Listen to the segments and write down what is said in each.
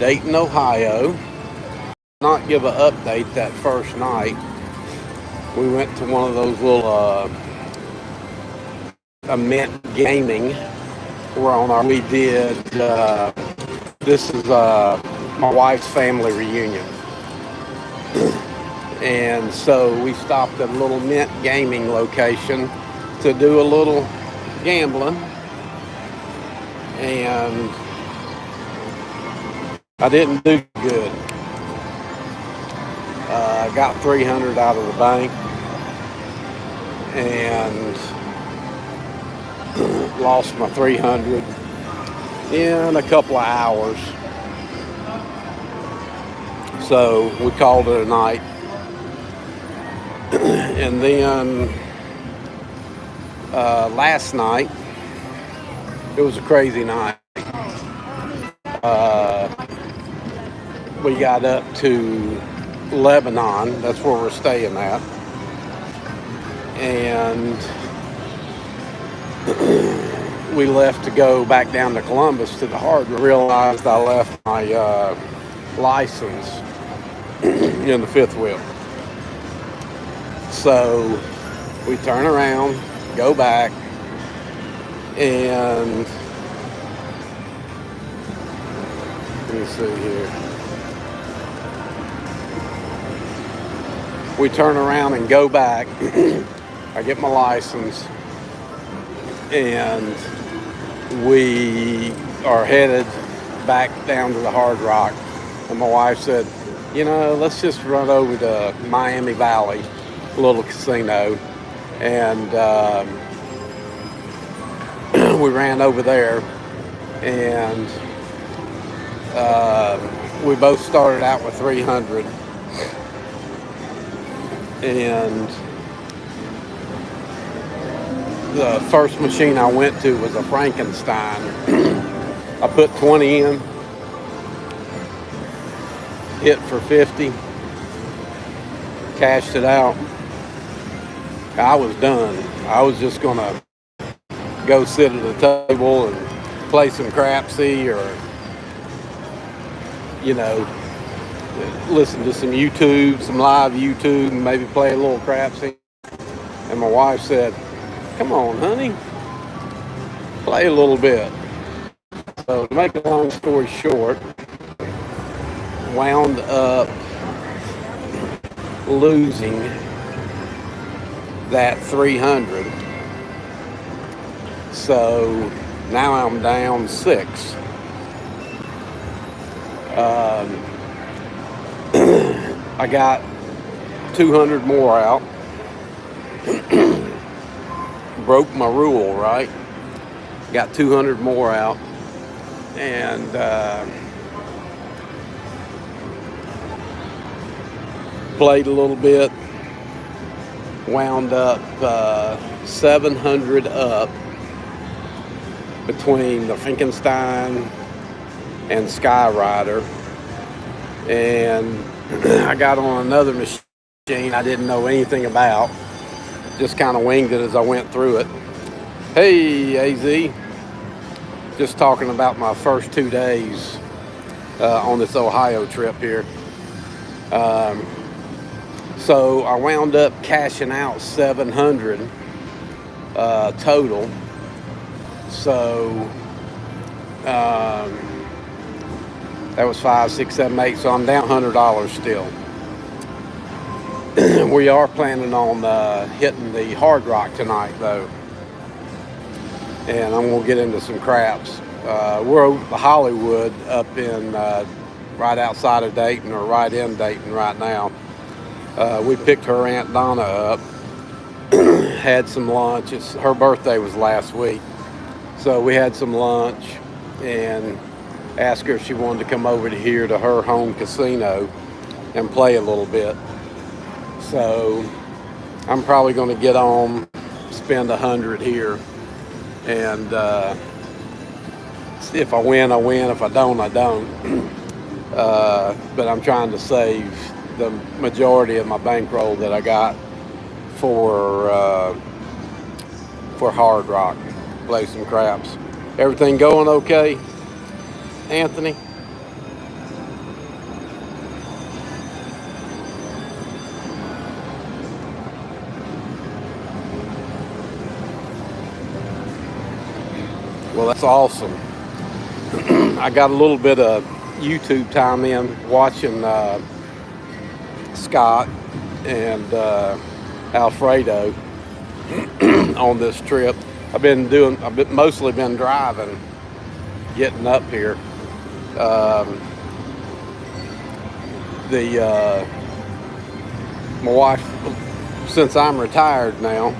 Dayton, Ohio. Not give an update that first night. We went to one of those little Mint Gaming. We did, this is my wife's family reunion. And so we stopped at a little Mint Gaming location to do a little gambling. And I didn't do good. I got $300 out of the bank and lost my $300 in a couple of hours. So we called it a night. And then last night, it was a crazy night. We got up to Lebanon, that's where we're staying at, and we left to go back down to Columbus to the Hard Rock. Realized I left my license in the fifth wheel. So we turn around, go back, and let me see here. We turn around and go back. I get my license, and we are headed back down to the Hard Rock. And my wife said, let's just run over to Miami Valley, a little casino. And we ran over there, and we both started out with $300. And the first machine I went to was a Frankenstein. I put 20 in, hit for 50, cashed it out. I was done. I was just gonna go sit at the table and play some crapsy, or listen to some YouTube, some live YouTube, and maybe play a little crapsy. And my wife said, "Come on, honey, play a little bit." So to make a long story short, wound up losing that $300. So now I'm down $6. I got 200 more out. Broke my rule, right? Got 200 more out, and played a little bit. Wound up 700 up between the Frankenstein and Skyrider. And I got on another machine I didn't know anything about. Just kind of winged it as I went through it. Hey, AZ. Just talking about my first 2 days on this Ohio trip here. So I wound up cashing out 700 total. So that was 5, 6, 7, 8. So I'm down $100 still. We are planning on hitting the Hard Rock tonight, though. And I'm going to get into some craps. We're over to Hollywood up in right outside of Dayton, or right in Dayton right now. We picked her Aunt Donna up, had some lunch. Her birthday was last week. So we had some lunch and asked her if she wanted to come over to here to her home casino and play a little bit. So I'm probably going to get on, spend 100 here, and if I win, I win. If I don't, I don't. But I'm trying to save the majority of my bankroll that I got for Hard Rock. Play some craps. Everything going okay, Anthony? Well, that's awesome. I got a little bit of YouTube time in watching Scott and Alfredo on this trip. I've mostly been driving, getting up here. My wife, since I'm retired now,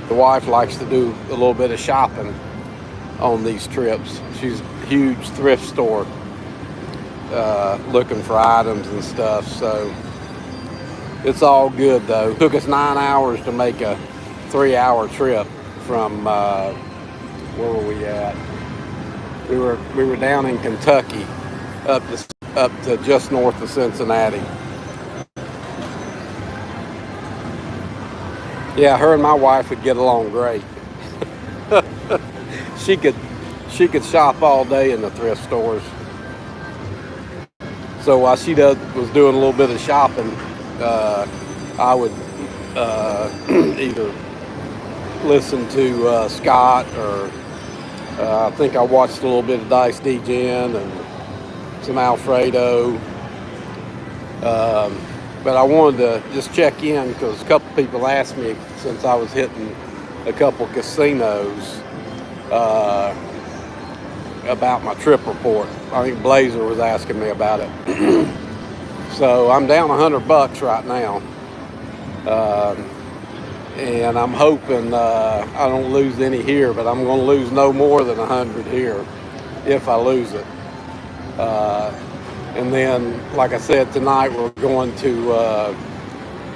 the wife likes to do a little bit of shopping on these trips. She's a huge thrift store, looking for items and stuff. So it's all good though. It took us 9 hours to make a 3-hour trip from where were we at? We were down in Kentucky, up to just north of Cincinnati. Yeah, her and my wife would get along great. She could shop all day in the thrift stores. So while she was doing a little bit of shopping, I would either listen to Scott, or I think I watched a little bit of Dice Degen and some Alfredo. But I wanted to just check in because a couple people asked me, since I was hitting a couple casinos, about my trip report. I think Blazer was asking me about it. So I'm down $100 right now. And I'm hoping I don't lose any here, but I'm going to lose no more than 100 here if I lose it. And then, like I said, tonight we're going to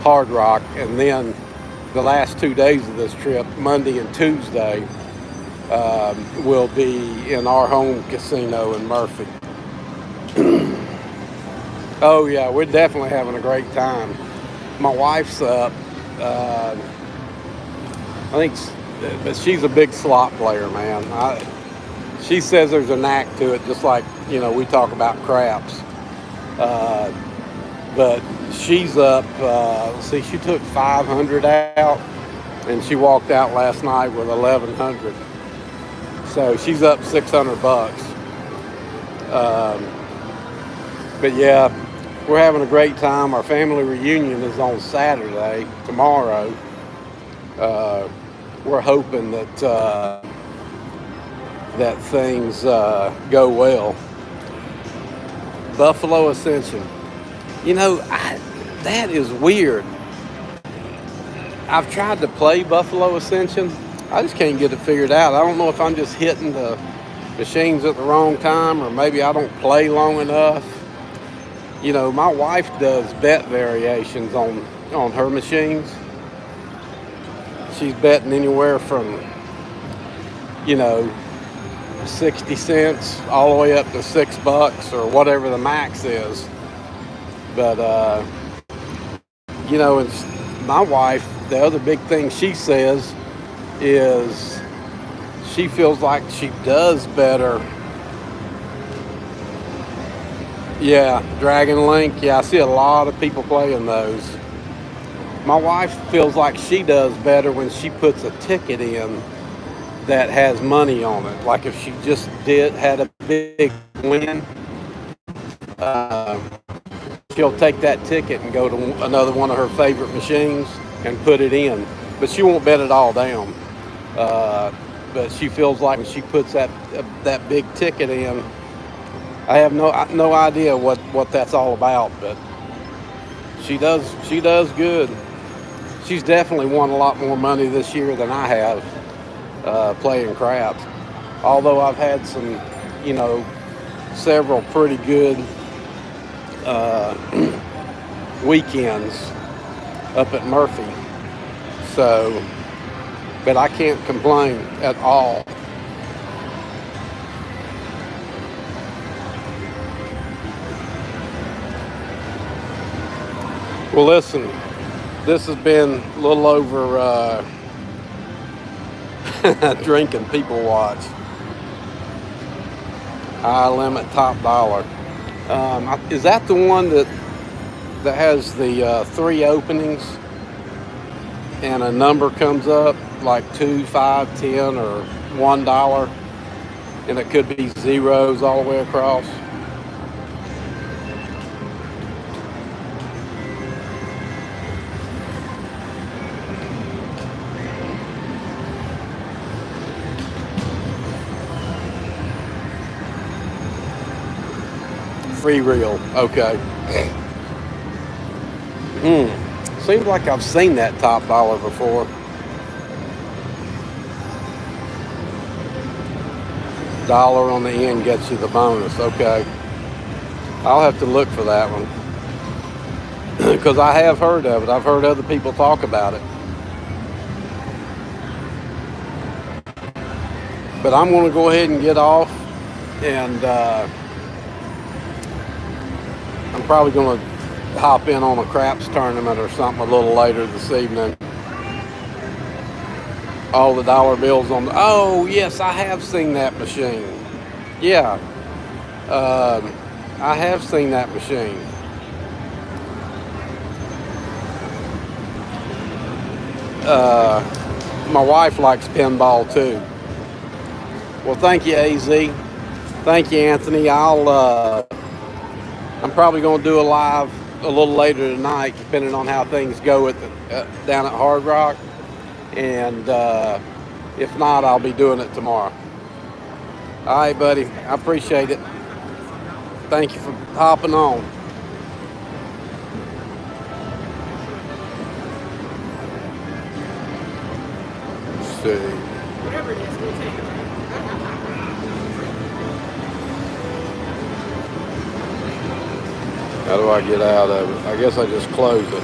Hard Rock, and then the last 2 days of this trip, Monday and Tuesday, will be in our home casino in Murphy. Oh yeah, we're definitely having a great time. My wife's up. I think, but she's a big slot player, man. She says there's a knack to it, just like, we talk about craps. But she's up, she took 500 out, and she walked out last night with 1,100. So she's up $600. But yeah, we're having a great time. Our family reunion is on Saturday, tomorrow. We're hoping that that things go well. Buffalo Ascension. That is weird. I've tried to play Buffalo Ascension. I just can't get it figured out. I don't know if I'm just hitting the machines at the wrong time, or maybe I don't play long enough. My wife does bet variations on her machines. She's betting anywhere from, 60 cents all the way up to $6 or whatever the max is. But, and my wife, the other big thing she says is she feels like she does better. Yeah, Dragon Link. Yeah, I see a lot of people playing those. My wife feels like she does better when she puts a ticket in that has money on it. Like if she just had a big win, she'll take that ticket and go to another one of her favorite machines and put it in. But she won't bet it all down. But she feels like when she puts that big ticket in, I have no idea what that's all about, but she does good. She's definitely won a lot more money this year than I have playing craps. Although I've had some, several pretty good weekends up at Murphy. So, but I can't complain at all. Well, listen, this has been a little over drinking people watch. High limit, top dollar. Is that the one that has the 3 openings and a number comes up like 2, 5, 10, or $1, and it could be zeros all the way across. Free reel, okay. Seems like I've seen that top dollar before. Dollar on the end gets you the bonus, okay. I'll have to look for that one. Because I have heard of it. I've heard other people talk about it. But I'm going to go ahead and get off, and I'm probably going to hop in on a craps tournament or something a little later this evening. All the dollar bills on the, oh yes, I have seen that machine. Yeah, I have seen that machine. My wife likes pinball too. Well, thank you, AZ. Thank you, Anthony. I'm probably going to do a live a little later tonight, depending on how things go at down at Hard Rock. And if not, I'll be doing it tomorrow. All right, buddy. I appreciate it. Thank you for hopping on. Let's see. Whatever it is, we'll take it. How do I get out of it? I guess I just close it.